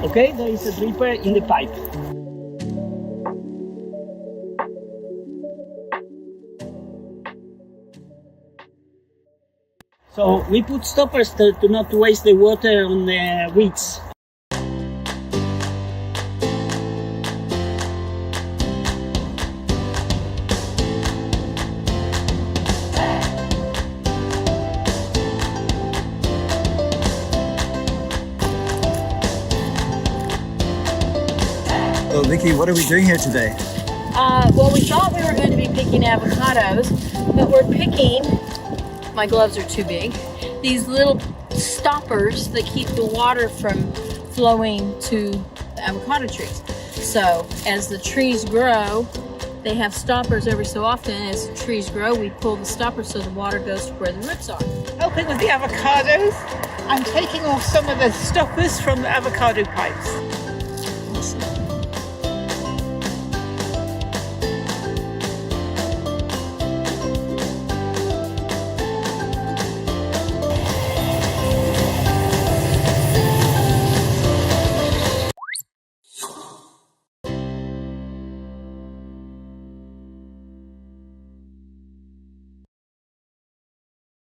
Okay, there is a dripper in the pipe. So we put stoppers to not waste the water on the weeds. So Vicky, what are we doing here today? Well, we thought we were going to be picking avocados, but we're picking, my gloves are too big, these little stoppers that keep the water from flowing to the avocado trees. So as the trees grow, they have stoppers every so often. As the trees grow, we pull the stoppers so the water goes to where the roots are. Helping with the avocados, I'm taking off some of the stoppers from the avocado pipes.